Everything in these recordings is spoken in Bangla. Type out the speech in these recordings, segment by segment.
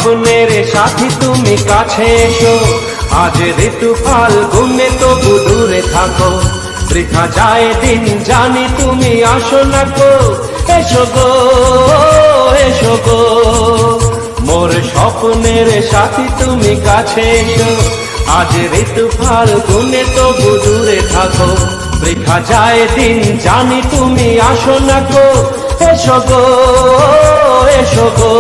স্বপ্নের সাথী তুমি কাছে এসো, আজ ঋতু ফাল্গুনে তবু দূরে থাকো, বৃথা যায় দিন জানি তুমি আসো না গো, এসো গো এসো গো। মোর স্বপ্নের সাথী তুমি কাছে এসো, আজ ঋতু ফাল্গুনে তবু দূরে থাকো, বৃথা যায় দিন জানি তুমি আসো না গো, এসো গো এসো গো।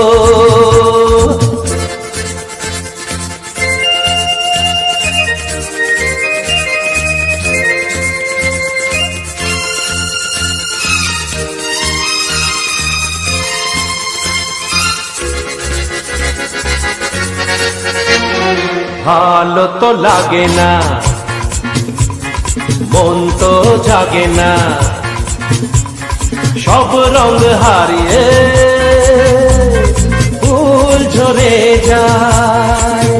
ভালো তো লাগে না, মন তো জাগে না, সব রঙ হারিয়ে ফুল ঝরে যায়।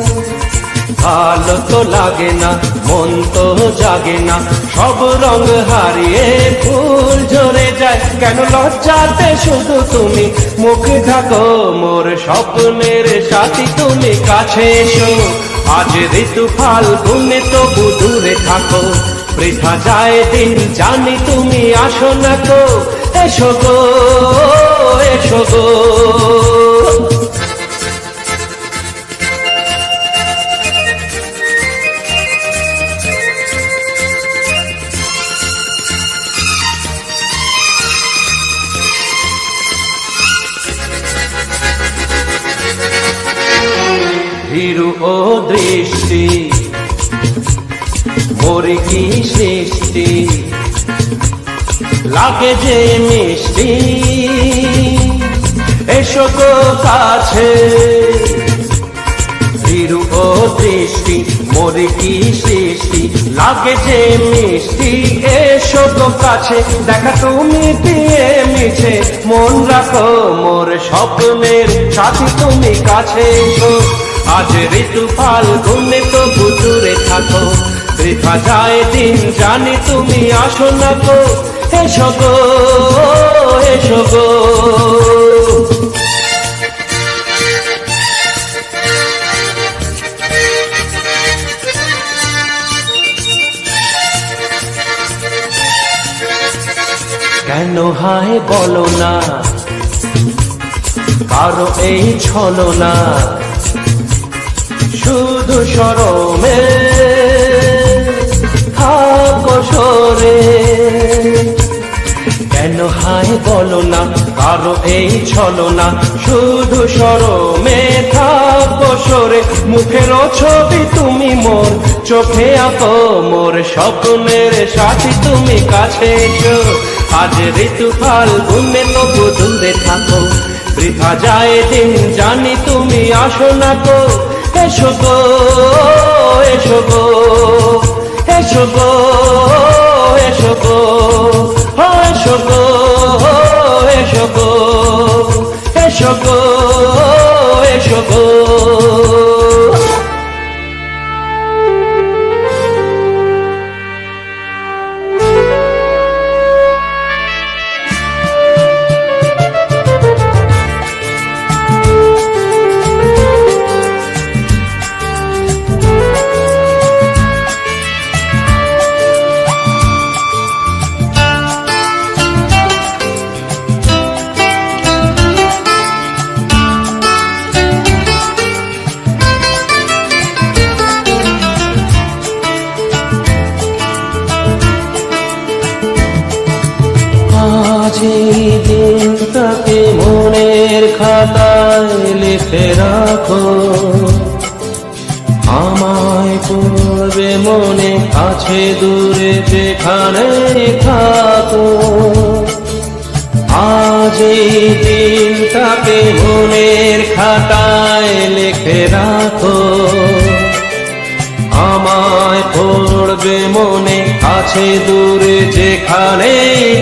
ভালো তো লাগে না, মন তো জাগে না, সব রঙ হারিয়ে ফুল ঝরে যায়। কেন লজ্জাতে শুধু তুমি মুখ ঢাকো, মোর স্বপ্নের সাথী তুমি কাছে এসো, আজ ঋতু ফাল্গুনে তবু দূরে থাকো, বৃথা যায় দিন জানি তুমি আসো না গো, এসো গো এসো গো। ভীরু ও দৃষ্টি মোর কি সৃষ্টি, লাগে যে মিষ্টি, এসো গো কাছে। ভীরু ও দৃষ্টি মোর কি সৃষ্টি, লাগে যে মিষ্টি, এসো গো কাছে। দেখা তুমি দিয়ে মিছে মন রাখো, মোর স্বপ্নের সাথী তুমি কাছে এসো, আজ ঋতু ফাল্গুনে তবু দূরে থাকো, বৃথা যায় দিন জানি তুমি আসো না গো, এসো গো এসো গো। কেন হায় বলো না কারো এই ছলনা, শুধু শরমে থাকো সরে। কেন হায় বলো না কারো এই ছলনা, শুধু শরমে থাকো সরে। মুখের ছবি তুমি মোর চোখে আঁকো, মোর স্বপ্নের সাথী তুমি কাছে এসো, আজ ঋতু ফাল্গুনে তবু দূরে থাকো, বৃথা যায় দিন জানি তুমি আসো না গো, এসো গো এসো গো এসো গো এসো গো এসো গো এসো গো এসো গো এসো গো। এই দিনটাকে মনের খাতায় লিখে রাখো, আমায় পড়বে মনে কাছে দূরে যেখানে থাকো। আজ এই দিনটাকে মনের খাতায় লিখে রাখো, আমায় পড়বে মনে কাছে দূরে যেখানে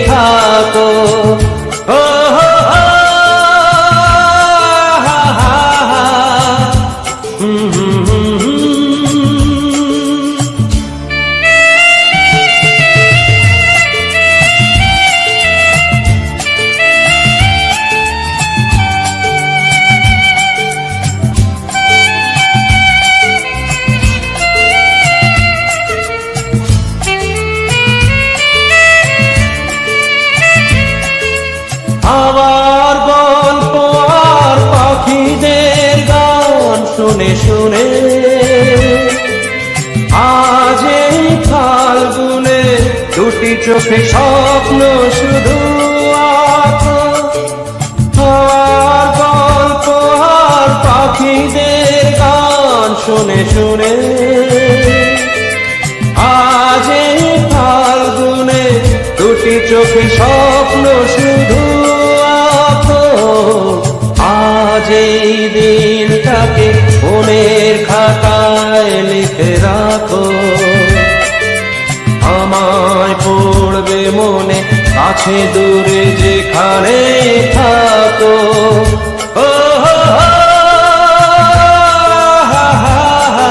থাকো। ও হো হো, হা হা হা, হাওয়ার গল্প আর পাখিদের গান শুনে শুনে আজ এই ফাল্গুনে দুটি চোখে স্বপ্ন শুধু আঁকো। হাওয়ার গল্প আর পাখিদের গান শুনে শুনে আজ এই ফাল্গুনে দুটি চোখে স্বপ্ন শুধু আঁকো। আজ এই দিনটাকে মনের খাতায় লিখে রাখো। আমায় পড়বে মনে কাছে দূরে যেখানে থাকো। ও হো হো, হা হা হা,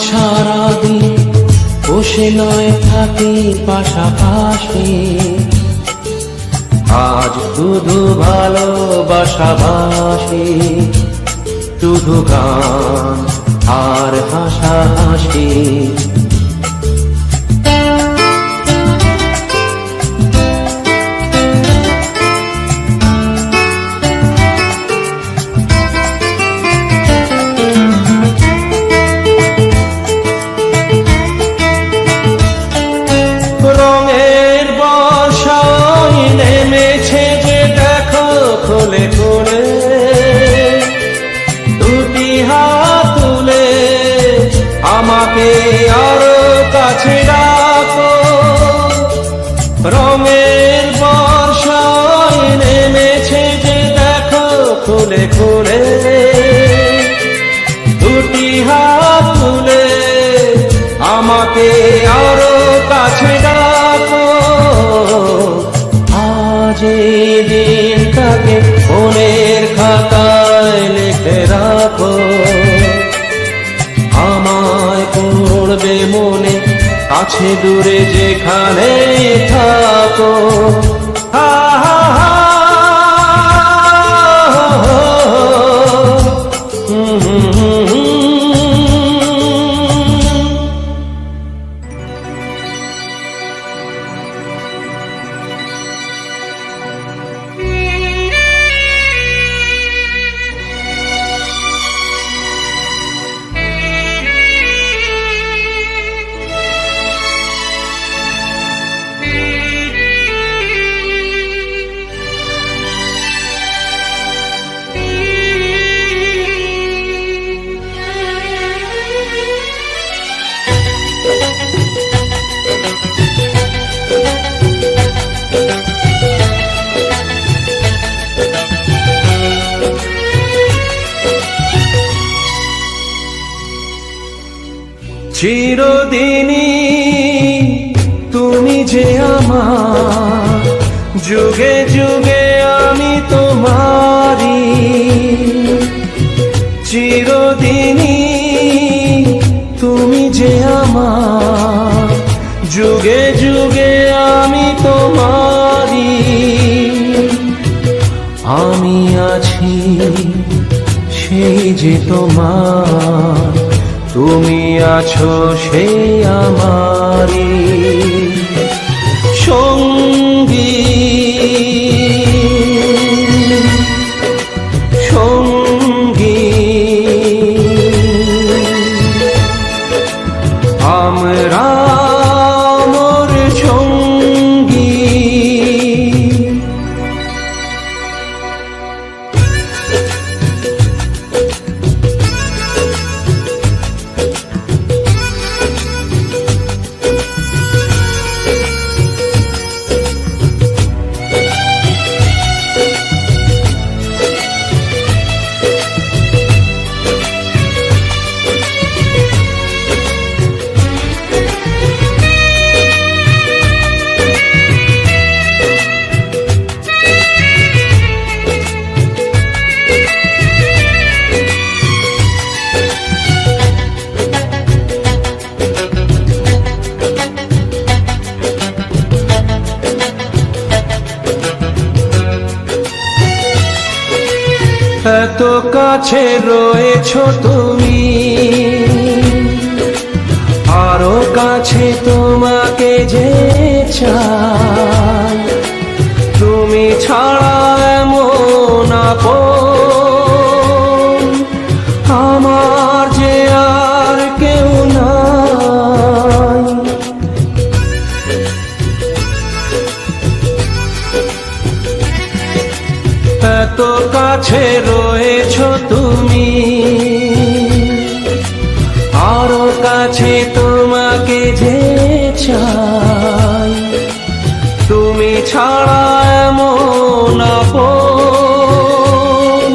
সারাদিন বসে নয় থাকি পাশাপাশি, আজ শুধু ভালোবাসাবাসি, শুধু গান আর হাসাহাসি। রঙের বর্ষায় নেমেছে যে দেখো খুলে খুলে, দুটি হাত তুলে আমাকে আরো কাছে ডাকো। রঙের বর্ষায় নেমেছে যে দেখো খুলে খুলে, দুটি হাত তুলে আমাকে আরো কাছে ডাকো। আজ এই দিনটাকে মনের খাতায় লিখে রাখো। আমায় পড়বে মনে কাছে দূরে যেখানে থাকো। হা হা হা, চিরদিনই তুমি যে আমার, যুগে যুগে আমি তোমারি। চিরদিনই তুমি যে আমার, যুগে যুগে আমি তোমারি। আমি আছি সেই যে তোমার, তুমি আছো সেই আমারি সঙ্গী। সঙ্গী আমরা মোর সঙ্গী। এত কাছে রয়েছো তুমি, আরো কাছে তোমাকে যে চাই, তুমি ছাড়া এমন আপন আমার যে আর কেউ নাই। এত কাছে রয়েছো তুমি, আরো কাছে তোমাকে যে চাই, তুমি ছাড়া এমন আপন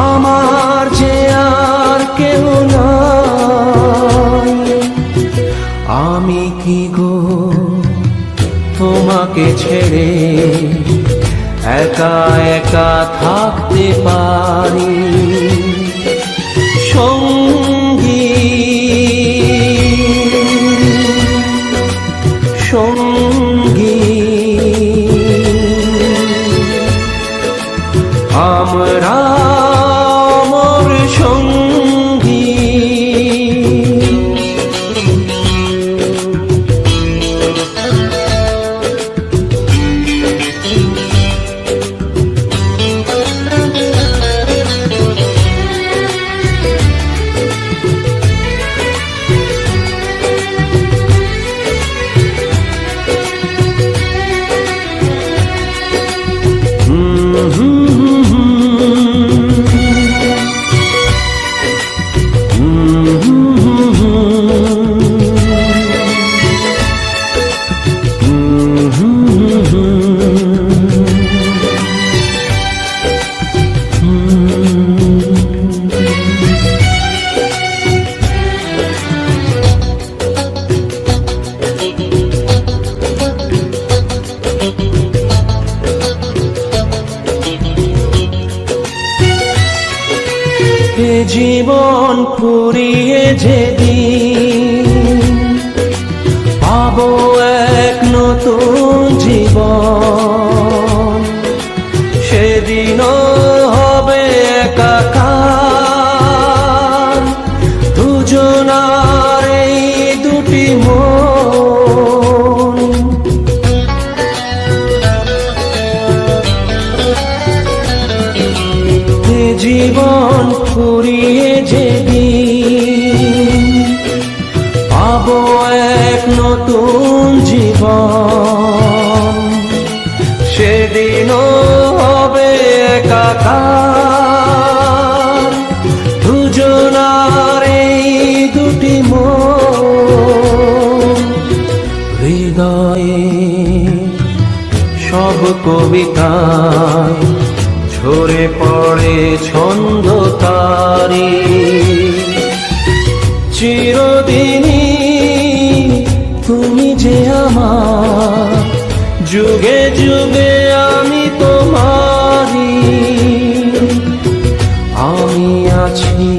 আমার যে আর কেউ নাই। আমি কি গো তোমাকে ছেড়ে একা একা থাকতে পারি, সঙ্গী সঙ্গী আমরা আমার সঙ্গী। জীবন ফুরিয়ে যেদিন পাবো এক নতুন জীবন, সেদিনও হবে একাকার দুজনার এই দুটি মন। জীবন ফুরিয়ে যেদিন পাবো এক নতুন জীবন, সেদিনও হবে একাকার দুজনার এই দুটি মন। হৃদয়ে সব কবিতায় ঝরে পড়ে ছন্দ তারি, চিরদিনই তুমি যে আমার, যুগে যুগে আমি তোমারি। আমি আছি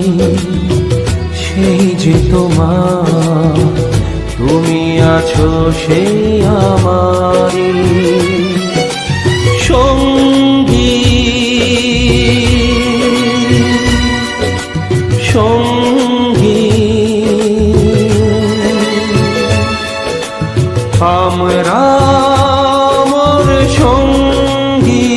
সেই যে তোমার, তুমি আছো সেই আমারি সঙ্গী সঙ্গী। আমরা আমার সঙ্গী।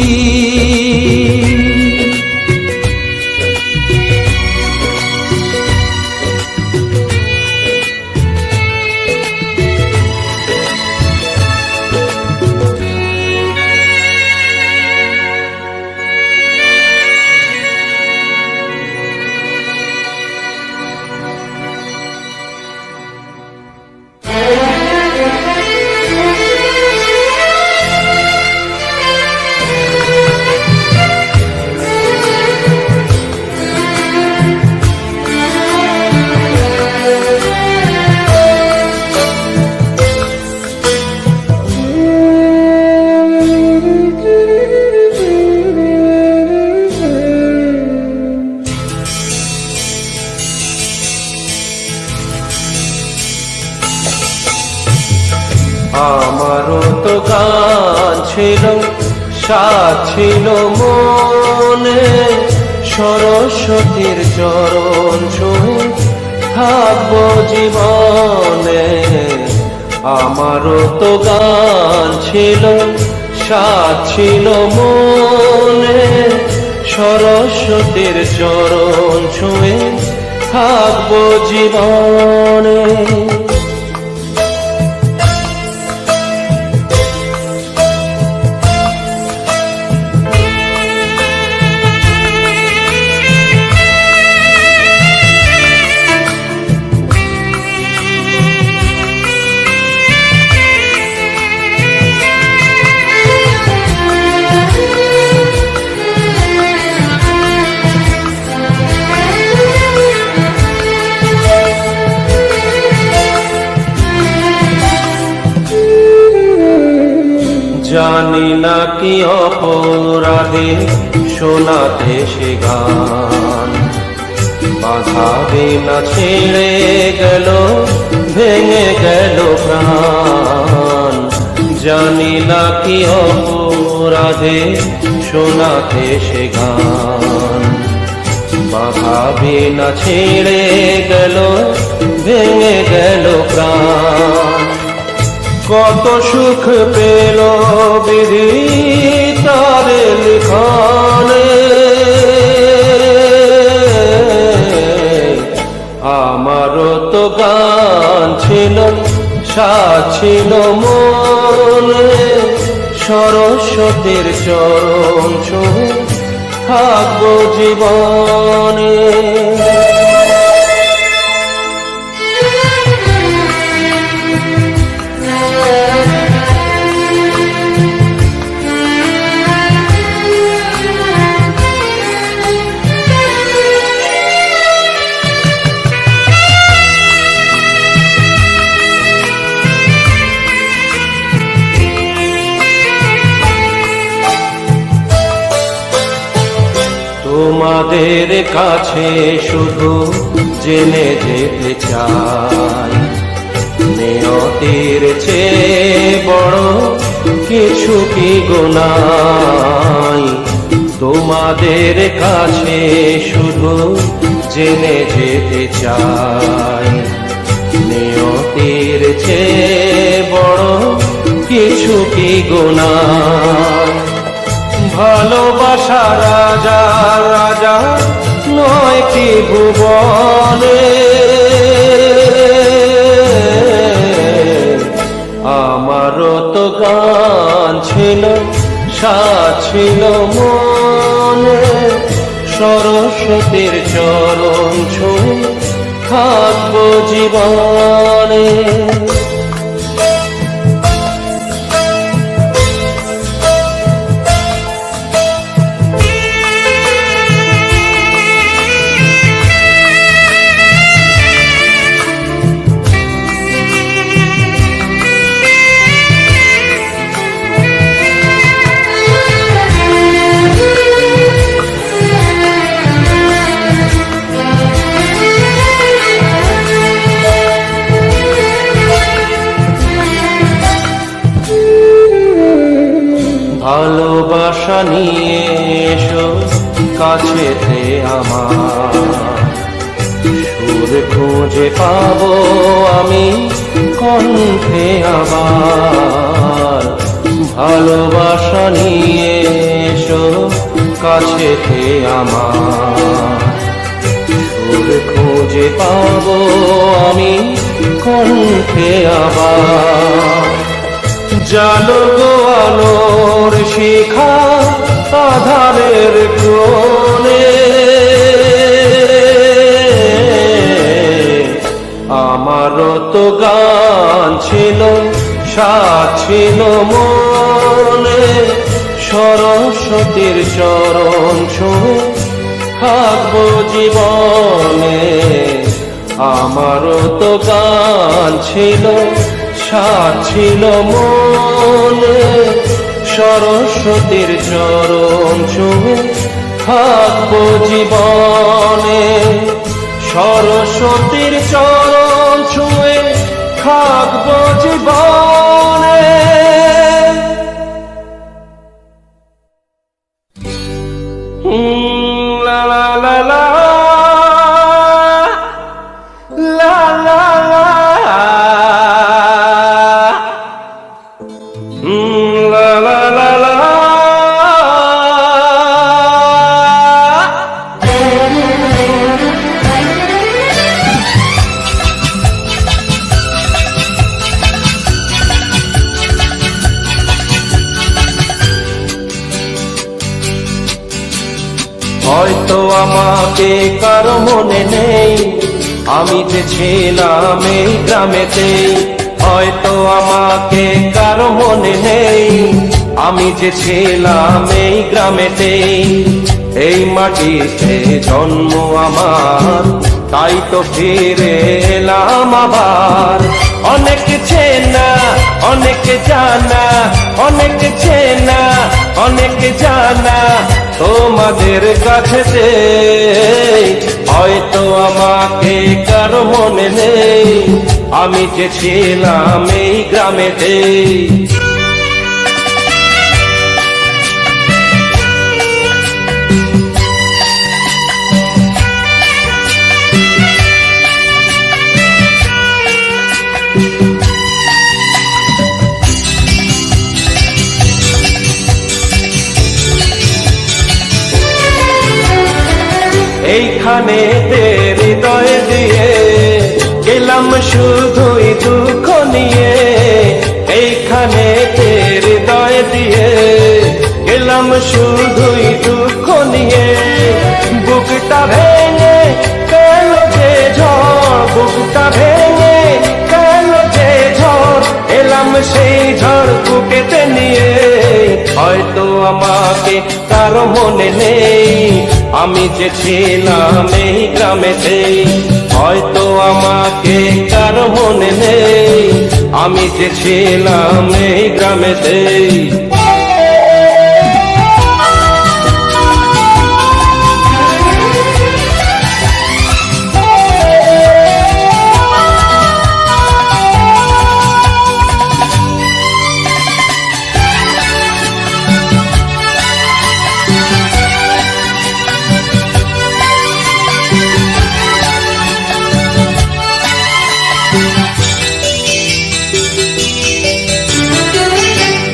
আমারও তো গান ছিল, সাথ ছিল মনে, সরস্বতীর চরণ ছুঁয়ে থাকবো জীবনে। আমারও তো গান ছিল, সাথ ছিল মনে, সরস্বতীর চরণ ছুঁয়ে থাকবো জীবনে। জানি না কি অপরাধে শোনাতে সে গান, বাঁধাবে না ছেড়ে গেল, ভেঙে গেল প্রাণ। জানি না কি অপরাধে শোনাতে সে গান, বাঁধাবে না ছেড়ে গেল, ভেঙে গেল প্রাণ। কত সুখ পেল বিধি তার লিখনে, আমারও তো গান ছিল, সাথ ছিল মনে, সরস্বতীর চরণ ছুঁয়ে থাকবো জীবনে। তোমাদের কাছে শুধু জেনে যেতে চাই, নিয়তির চেয়ে বড় কিছু কি গোনাই। তোমাদের কাছে শুধু জেনে যেতে চাই, নিয়তির চেয়ে বড় কিছু কি গোনাই। ভালোবাসা রাজা রাজা নয় কি ভুবনে, আমারও তো গান ছিল, সাথ ছিল মনে, সরস্বতীর চরণ ছুঁয়ে থাকবো জীবনে। ভালোবাসা নিয়ে এসো কাছেতে আমার, সুর খুঁজে পাবো আমি কণ্ঠে আমার। ভালোবাসা নিয়ে এসো কাছেতে আমার, সুর খুঁজে পাবো আমি কণ্ঠে আবার। জালো গো আলোর শিখা আধারের কোণে, আমারও তো গান ছিল, সাথ ছিল মনে, সরস্বতীর চরণ ছুঁয়ে থাকবো জীবনে। আমারও তো গান ছিল, সাথ ছিল মনে, সরস্বতীর চরণ ছুঁয়ে থাকবো জীবনে। সরস্বতীর চরণ ছুঁয়ে থাকবো জীবনে। লা লা লা লা লা লা। হয়তো আমাকে কারো মনে নেই, আমি যে ছিলাম এই গ্রামেতে। হয়তো আমাকে কারো মনে নেই, আমি যে ছিলাম এই গ্রামেতে। এই মাটিতে জন্ম আমার, তাই তো ফিরে এলাম আবার। অনেক চেনা অনেক জানা, অনেক চেনা অনেক জানা তোমাদের কাছে। হয়তো আমাকে কারো মনে নেই, আমি যে ছিলাম এই গ্রামেতে। এইখানে হৃদয় দিয়ে গেলাম শুধুই দুঃখ নিয়ে। এইখানে হৃদয় দিয়ে গেলাম শুধুই দুঃখ নিয়ে। বুকটা ভেঙে গেল যে ঝড়, বুকটা ভেঙে গেল যে ঝড়, এলাম সেই ঝড় বুকেতে নিয়ে। হয়তো আমাকে কারো মনে নেই, আমি যে ছিলাম এই গ্রামেতে। হয়তো আমাকে কারো মনে নেই, আমি যে ছিলাম এই গ্রামেতে।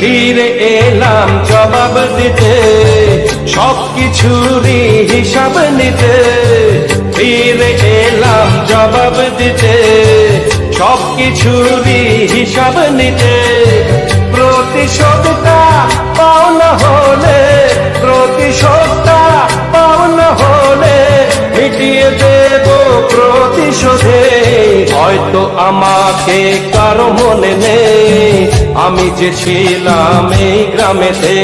ফিরে এলাম জবাব দিতে, সবকিছুরই হিসাব নিতে। ফিরে এলাম জবাব দিতে, সবকিছুরই হিসাব নিতে। প্রতিশোধটা পাওনা হলে, প্রতিশোধটা পাওনা হলে মিটিয়ে দেব প্রতিশোধে। হয়তো আমাকে কারো মনে নেই, আমি যে ছিলাম এই গ্রামেতে।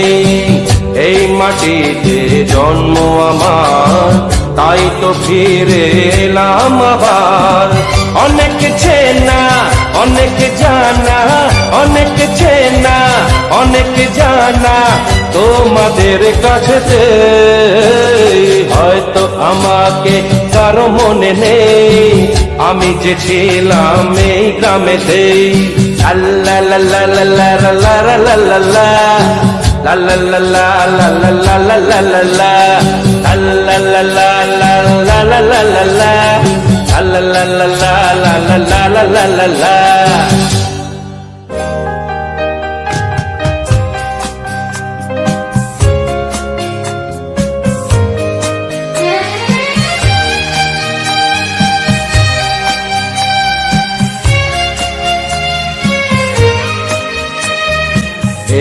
এই মাটিতে জন্ম আমার, তাই তো ফিরে এলাম আবার। অনেক চেনা অনেক জানা, অনেক চেনা অনেক জানা তোমাদের কাছেতে। হয়তো আমাকে কারো মনে নেই, আমি যে ছিলাম এই গ্রামেতে। আল্লাহ লা লা লা লা লা লা লা লা লা লা লা লা লা লা লা লা লা লা লা আল্লাহ লা লা লা লা লা লা লা লা আল্লাহ লা লা লা লা লা লা লা লা লা।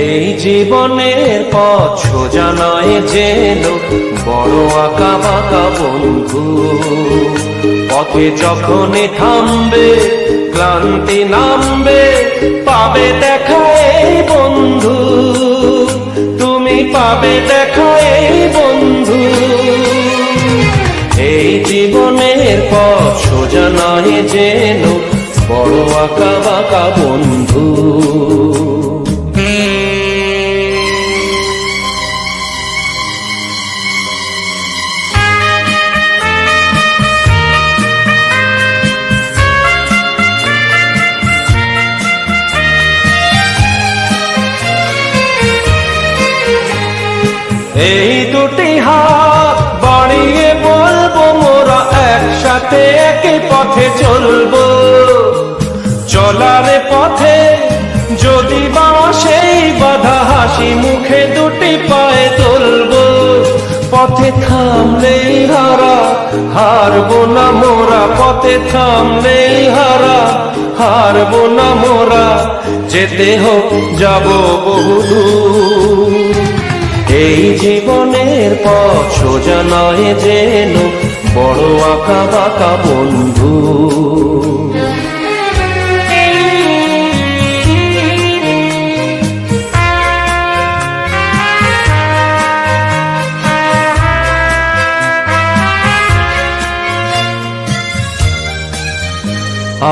এই জীবনের পথ সোজা নয় যেন, বড় আঁকা বাঁকা বন্ধু। পথে যখন থামবে ক্লান্তি নামবে, পাবে দেখা এই বন্ধু, তুমি পাবে দেখা এই বন্ধু। এই জীবনের পথ সোজা নয় যেন, বড় আঁকা বাঁকা বন্ধু। এই দুটি হাত বাড়িয়ে বলবো, মোরা একসাথে একই পথে চলবো। চলার পথে যদি বা সেই সুখে দুটি পায়ে তুলবো, পথে থামলেই হারা, হারবো না মোরা, পথে থামলেই হারা, হারবো না মোরা, যেতে হোক যাবো বহুদূর। এই জীবনের পথ সোজা নয় যেন, বড় আঁকা বাঁকা বন্ধু।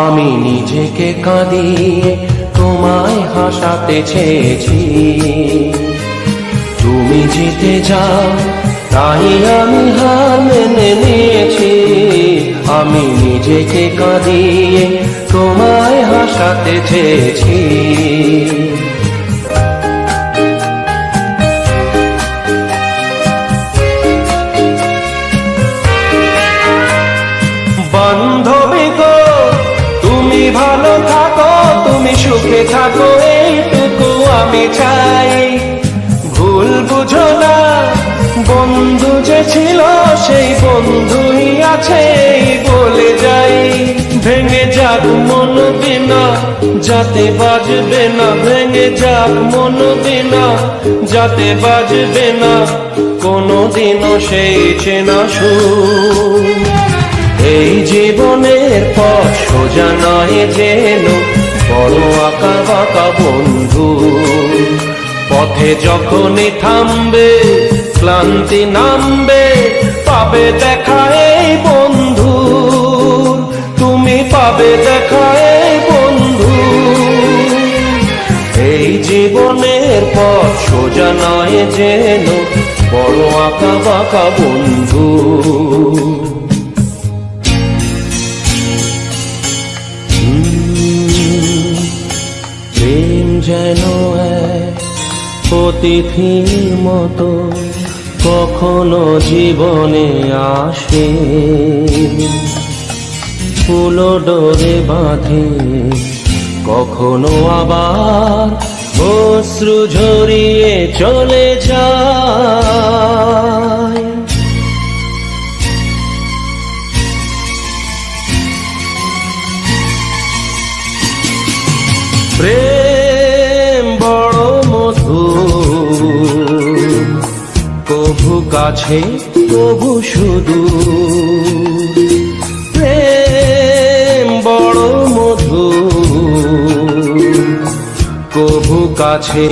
আমি নিজেকে কাঁদিয়ে তোমায় হাসাতে চেয়েছি, তুমি জিতে যাও তাই আমি হার মেনে নিয়েছি। আমি নিজেকে কাঁদিয়ে তোমায় হাসাতে চেয়েছি। বান্ধবী গো, তুমি ভালো থাকো, তুমি সুখে থাকো, এইটুকু আমি চাই। ভুল বুঝো না, বন্ধু যে ছিল সেই বন্ধুই আছে বলে যাই। ভেঙে যাক মন বিনা যাতে বাজবে না, ভেঙে যাক মন বিনা যাতে বাজবে না কোনোদিনও সেই চেনা সুর। এই জীবনের পথ সোজা নয় যেন, বড় আঁকা বাঁকা বন্ধু। পথে যখনই থামবে ক্লান্তি নামবে, পাবে দেখা এই বন্ধু, তুমি পাবে দেখা এই বন্ধু। এই জীবনের পথ সোজা নয় যেন, বড় আঁকা বাঁকা বন্ধু। প্রেম যেন অতিথির মতো কখনো জীবনে আসে, ফুল ডোরে বাঁধে, কখনো আবার অশ্রু ঝরিয়ে চলে যায়। প্রেম বড় মধুর, কভু কাছে কভু সুদূর। প্রেম বড় মধুর, কভু কাছে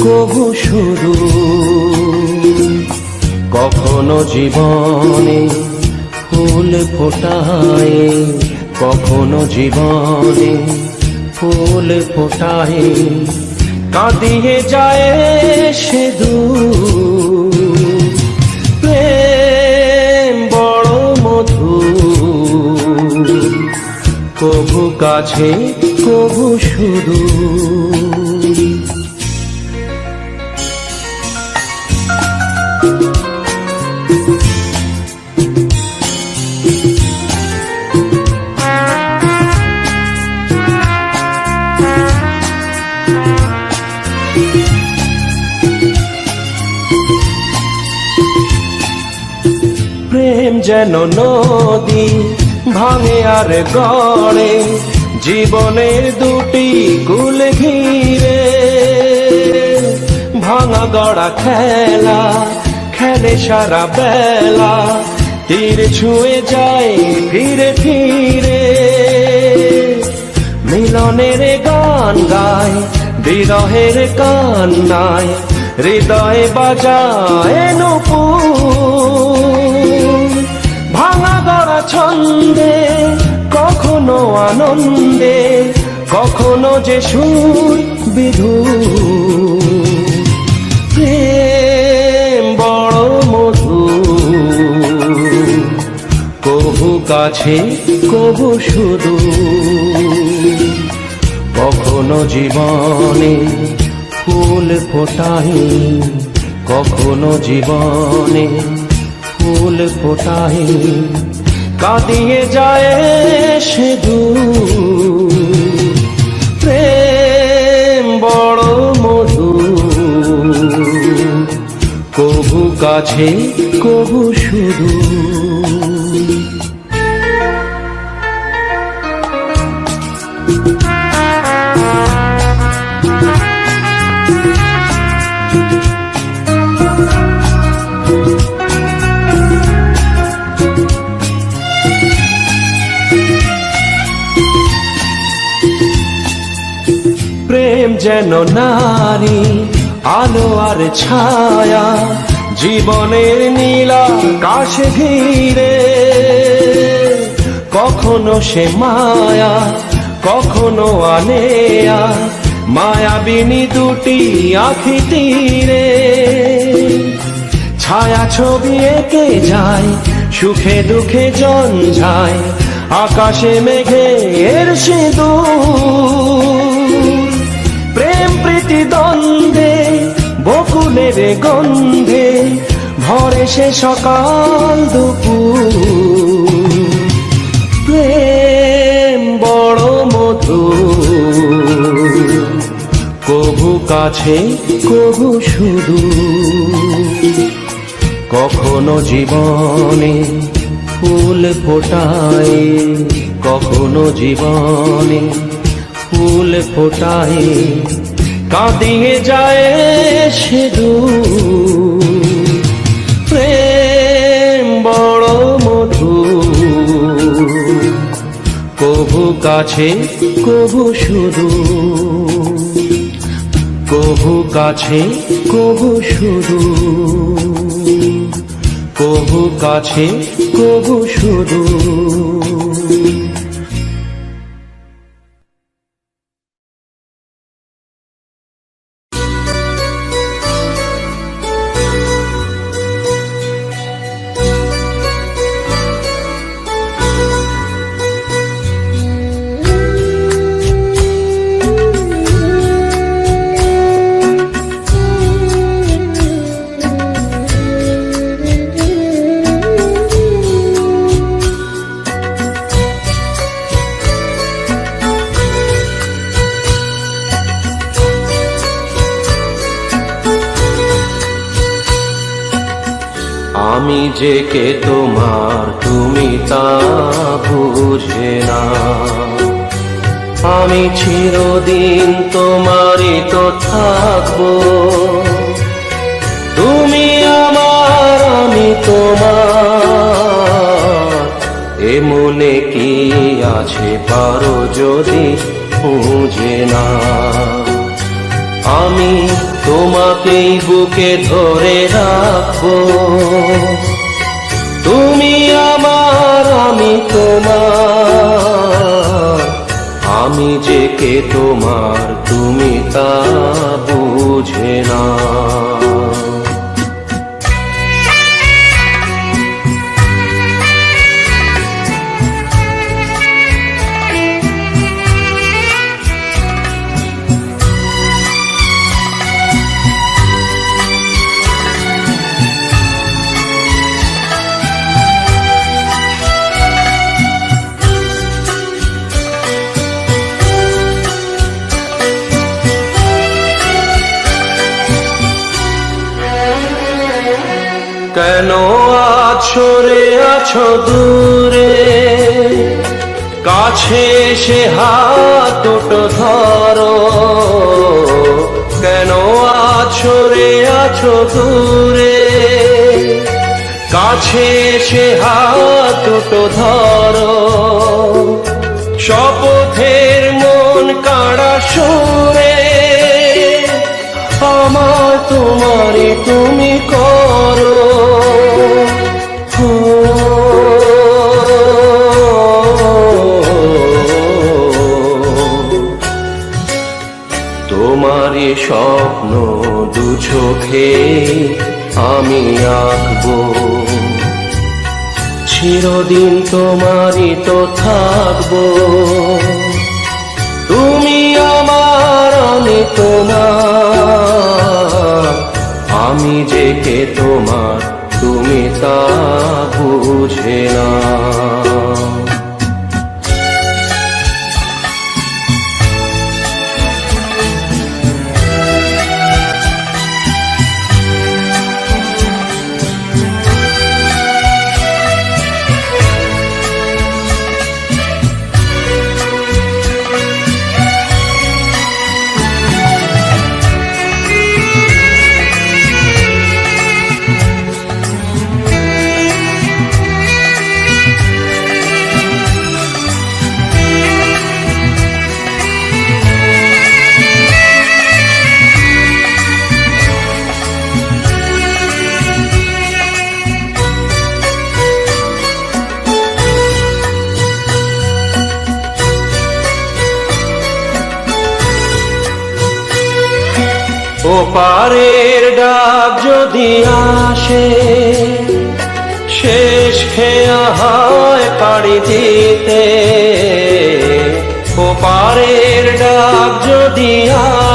কভু সুদূর। কখনো জীবনে ফুল ফোটায়, কখনো জীবনে ফুল ফোটায়, কাঁদিয়ে যায় সে দূর। প্রেম বড় মধুর, কভু কাছে কভু সুদূর। প্রেম যেন নদী ভাঙে আর গড়ে, জীবনের দুটি কুল ঘিরে। ভাঙা গড়া খেলা খেলে সারা বেলা, তীর ছুঁয়ে যায় ফিরে ফিরে। মিলনের গান গায় বিরহের কান্নায়, হৃদয়ে বাজায় নূপুর। ভাঙা গড়া ছন্দে কখনো আনন্দে, কখনো যে সুর বিধুর। প্রেম বড় মধুর, কভু কাছে কভু সুদূর। কখনো জীবনে ফুল ফোটায়, কখনো জীবনে ফুল ফোটায়, কাঁদিয়ে যায় সে দূর। প্রেম বড় মধুর, কাছে কবু শুধু। প্রেম যেন নারী আলো আর ছায়া, জীবনের নীলা কাশে ঘিরে, কখনো সে মায়া কখনো আনেয়া, মায়াবিনী দুটি আঁখি তীরে। ছায়া ছবি এঁকে যায় সুখে দুঃখে জঞ্জায়, আকাশে মেঘের সিঁদুর। প্রেম প্রীতি দ্বন্দ্বে বকুলের গন্ধে ভরে সে সকাল দুপুর। প্রেম বড় মধুর, কভু কাছে কভু সুদূর। কখনো জীবনে ফুল ফোটায়, কখনো জীবনে ফুল ফোটায়, কাঁদিয়ে যায় সে দূর। প্রেম বড় মধুর, কভু কাছে কভু সুদূর, কভু কাছে কভু সুদূর, কভু কাছে কভু সুদূর। আমি যে কে তোমার তুমি তা বুঝে না, আমি চিরদিন তোমারই তো থাকবো। তুমি আমার আমি তোমার, এ মনে কি আছে পারো যদি বুঝে না। আমি তোমাকেই বুকে ধরে রাখবো, তুমি আমার আমি তোমার, আমি যে কে তোমার তুমি তা বুঝে না। কেন আছো রে আছো দূরে, কাছে এসে হাত দুটো ধরো। কেন আছো রে আছো দূরে, কাছে এসে হাত দুটো ধরো। শপথের মন কাড়া সুরে, আমার তোমারই তুমি করো। তোমারই স্বপ্ন দু চোখে আমি আঁকবো, চিরদিন তোমারই তো থাকবো। তুমি আমার আমি তোমার, আমি যে কে তোমার তুমি তা বুঝে না। ওপারের ডাক যদি আসে, শেষ খেয়া হয় পাড়ি দিতে। ওপারের ডাক যদি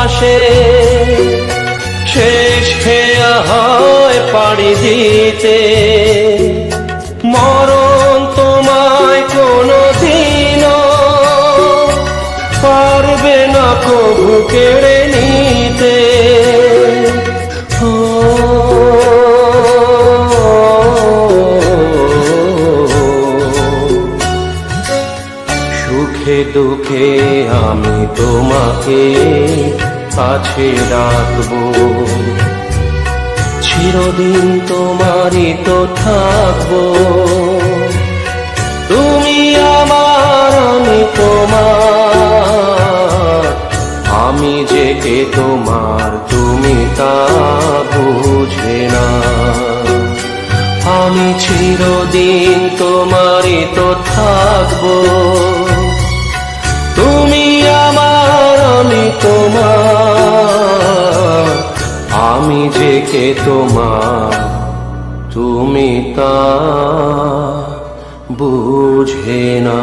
আসে, শেষ খেয়া হয় পাড়ি দিতে। মরণ তোমায় কোনো দিনও পারবে না কবু কেড়ে নিতে। ও সুখে দুঃখে আমি তোমাকে কাছে রাখবো, চিরদিন তোমারই তো থাকবো। তুমি আমার, আমি তোমার, আমি যে কে তোমার তুমি তা বুঝে না। আমি চিরদিন তোমারই তো থাকবো, তুমি আমার, আমি তোমার, আমি যে কে তোমার তুমি তা বুঝে না।